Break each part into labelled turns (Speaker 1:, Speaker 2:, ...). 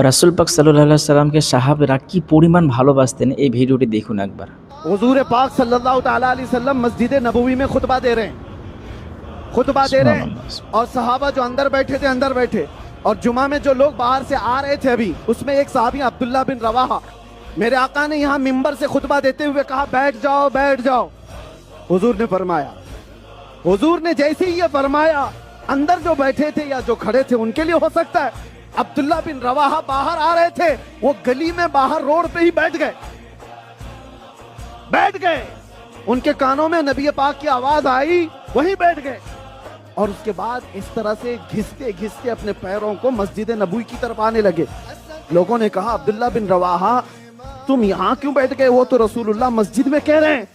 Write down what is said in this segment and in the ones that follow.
Speaker 1: রাসূল পাক সাল্লাল্লাহু আলাইহি সাল্লামকে সাহাবীরা কি পরিমাণ ভালোবাসতেন এই ভিডিওটি দেখুন একবার।
Speaker 2: हुजूर पाक सल्लल्लाहु ताला अलैहि वसल्लम मस्जिद नबवी में खुतबा दे रहे हैं, खुतबा दे रहे हैं, और सहाबा जो अंदर बैठे थे अंदर बैठे, और जुमा में जो लोग बाहर से आ रहे थे अभी, उसमें एक सहाबी अब्दुल्ला बिन रवाहा, मेरे आका ने यहाँ मिंबर से खुतबा देते हुए कहा बैठ जाओ बैठ जाओ। हुजूर ने फरमाया, हुजूर ने जैसे ही ये फरमाया, अंदर जो बैठे थे या जो खड़े थे उनके लिए हो सकता है, अब्दुल्ला बिन रवाहा बाहर आ रहे थे, वो गली में बाहर रोड पे ही बैठ गए, उनके कानों में नबी पाक की आवाज आई, वहीं बैठ गए, और उसके बाद इस तरह से घिसते घिसते अपने पैरों को मस्जिद नबवी की तरफ आने लगे। लोगों ने कहा अब्दुल्ला बिन रवाहा तुम यहाँ क्यों बैठ गए, वो तो रसूलुल्लाह मस्जिद में कह रहे हैं।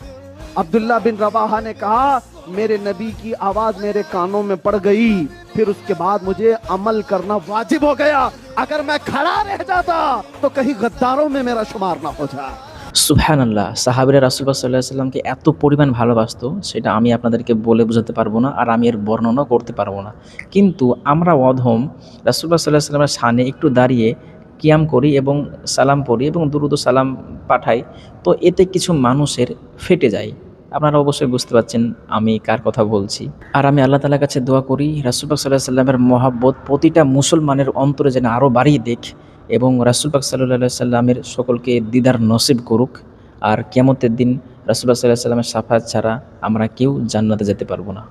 Speaker 2: अब्दुल्ला बिन रवाहा ने कहा मेरे नबी की आवाज मेरे कानों में पड़ गई, फिर उसके बाद मुझे अमल करना वाजिब हो गया, अगर मैं खड़ा रह जाता तो कहीं गद्दारों में मेरा शुमार ना हो जाए।
Speaker 1: সুবহানাল্লাহ, সাহাবীরা রাসূল পাক সাল্লাল্লাহু আলাইহি সাল্লামকে এত পরিমাণ ভালোবাসতো সেটা আমি আপনাদেরকে বলে বোঝাতে পারবো না, আর আমি এর বর্ণনা করতে পারবো না। কিন্তু আমরা অধম রাসূল পাক সাল্লাল্লাহু আলাইহি সাল্লামের সামনে একটু দাঁড়িয়ে কিয়াম করি এবং সালাম পড়ি এবং দুরূদ ও সালাম পাঠাই, তো এতে কিছু মানুষের ফেটে যায়। আপনারা অবশ্যই বুঝতে পারছেন আমি কার কথা বলছি। আর আমি আল্লাহ তাআলার কাছে দোয়া করি রাসূল পাক সাল্লাল্লাহু আলাইহি সাল্লামের মহব্বত প্রতিটা মুসলমানের অন্তরে যেন আরও বাড়িয়ে দেখ, এবং রাসূল পাক সাল্লাল্লাহু আলাইহি সাল্লামের সকলকে দিদার নসিব করুক। আর কিয়ামতের দিন রাসূল পাক সাল্লাল্লাহু আলাইহি সাল্লামের শাফাআত ছাড়া আমরা কেউ জান্নাতে যেতে পারবো না।